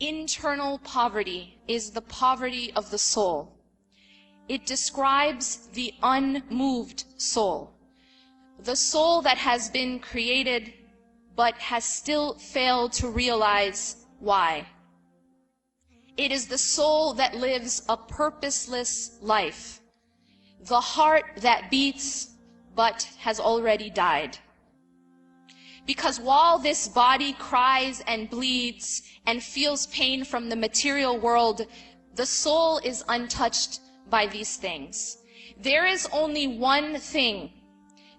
Internal poverty is the poverty of the soul. It describes the unmoved soul, the soul that has been created but has still failed to realize why. It is the soul that lives a purposeless life, the heart that beats but has already died. Because while this body cries and bleeds and feels pain from the material world, the soul is untouched by these things. There is only one thing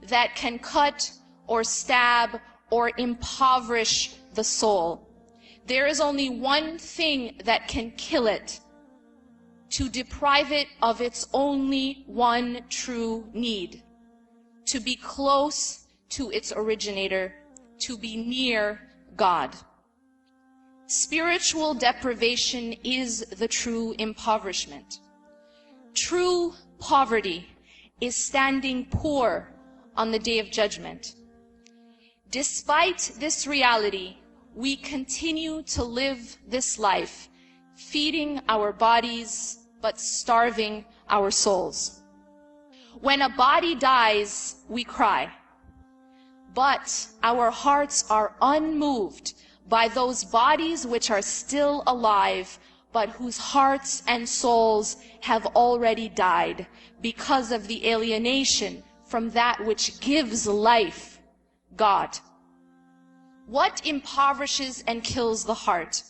that can cut or stab or impoverish the soul. There is only one thing that can kill it, to deprive it of its only one true need, to be close to its originator, to be near God. Spiritual deprivation is the true impoverishment. True poverty is standing poor on the day of judgment. Despite this reality, we continue to live this life, feeding our bodies but starving our souls. When a body dies, we cry. But our hearts are unmoved by those bodies which are still alive, but whose hearts and souls have already died because of the alienation from that which gives life, God. What impoverishes and kills the heart?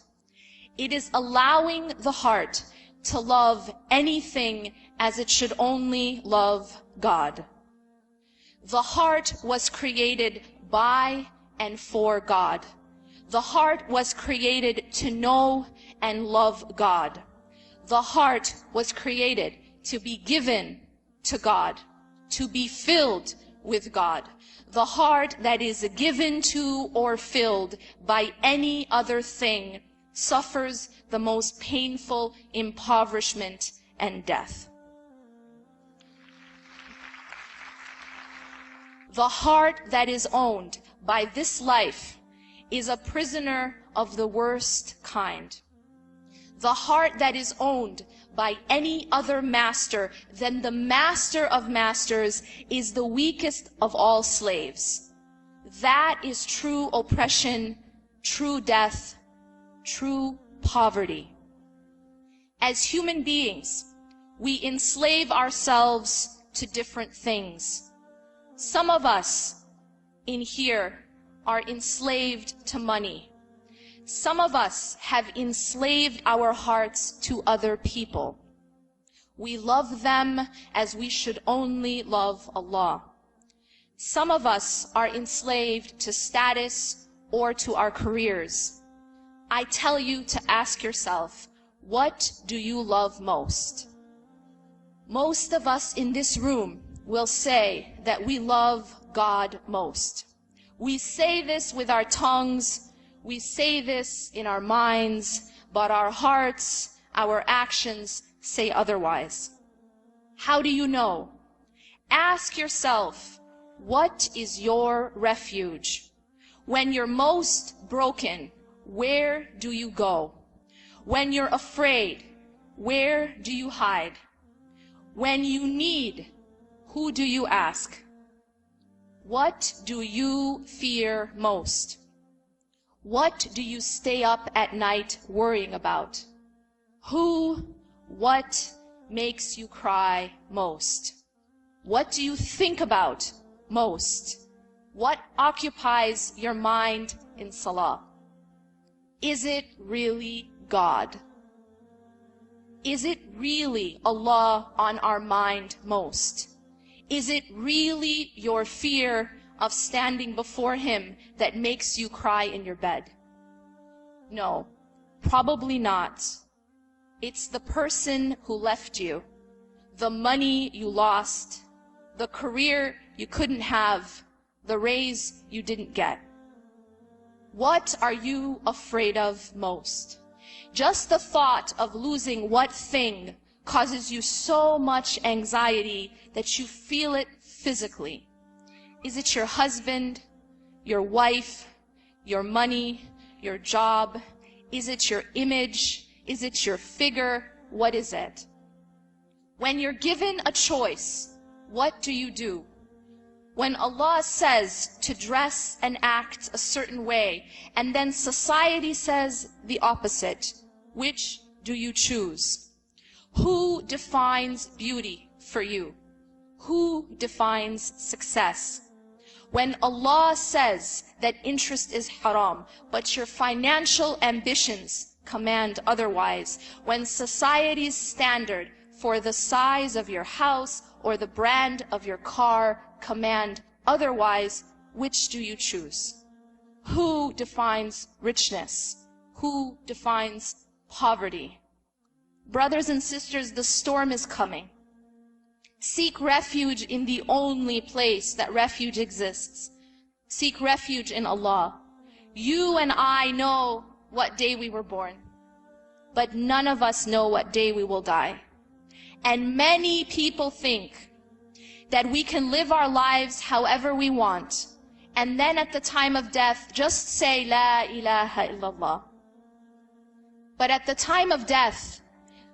It is allowing the heart to love anything as it should only love God. The heart was created by and for God. The heart was created to know and love God. The heart was created to be given to God, to be filled with God. The heart that is given to or filled by any other thing suffers the most painful impoverishment and death. The heart that is owned by this life is a prisoner of the worst kind. The heart that is owned by any other master than the master of masters is the weakest of all slaves. That is true oppression, true death, true poverty. As human beings, we enslave ourselves to different things. Some of us in here are enslaved to money. Some of us have enslaved our hearts to other people. We love them as we should only love Allah. Some of us are enslaved to status or to our careers. I tell you to ask yourself, what do you love most? Most of us in this room will say that we love God most. We say this with our tongues, we say this in our minds, but our hearts, our actions say otherwise. How do you know? Ask yourself, what is your refuge? When you're most broken, where do you go? When you're afraid, where do you hide? When you need, who do you ask? What do you fear most? What do you stay up at night worrying about? Who, what makes you cry most? What do you think about most? What occupies your mind in Salah? Is it really God? Is it really Allah on our mind most? Is it really your fear of standing before Him that makes you cry in your bed? No, probably not. It's the person who left you, the money you lost, the career you couldn't have, the raise you didn't get. What are you afraid of most? Just the thought of losing what thing causes you so much anxiety that you feel it physically. Is it your husband, your wife, your money, your job? Is it your image? Is it your figure? What is it? When you're given a choice, what do? When Allah says to dress and act a certain way, and then society says the opposite, which do you choose? Who defines beauty for you? Who defines success? When Allah says that interest is haram, but your financial ambitions command otherwise, when society's standard for the size of your house or the brand of your car command otherwise, which do you choose? Who defines richness? Who defines poverty? Brothers and sisters, the storm is coming. Seek refuge in the only place that refuge exists. Seek refuge in Allah. You and I know what day we were born, but none of us know what day we will die. And many people think that we can live our lives however we want, and then at the time of death, just say, La ilaha illallah. But at the time of death,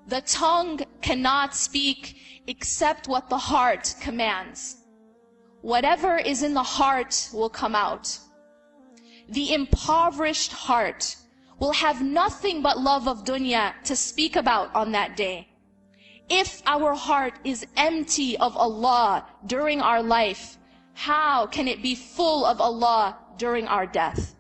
the tongue cannot speak except what the heart commands. Whatever is in the heart will come out. The impoverished heart will have nothing but love of dunya to speak about on that day. If our heart is empty of Allah during our life, how can it be full of Allah during our death?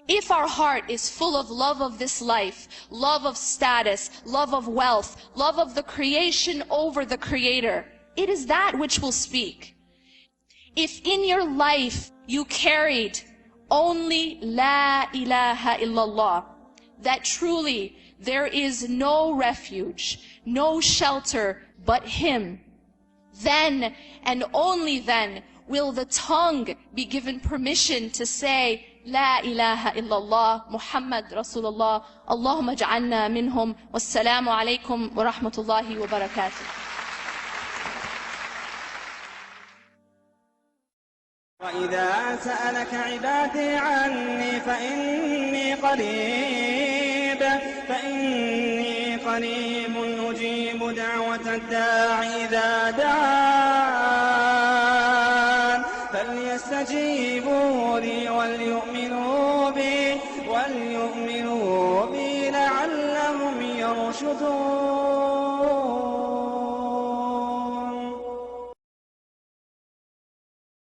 If our heart is full of love of this life, love of status, love of wealth, love of the creation over the Creator, it is that which will speak. If in your life you carried only La ilaha illallah, that truly there is no refuge, no shelter but Him, then and only then will the tongue be given permission to say, La ilaha illallah, Muhammad Rasulullah, Allahumma ja'alna minhum, wassalamu alaikum wa rahmatullahi wa barakatuh. وإذا سألك عبادي عني فإني قريب أجيب دعوة الداع إذا دعان فليستجيبوا لي وليؤمنوا بي لعلهم يرشدون.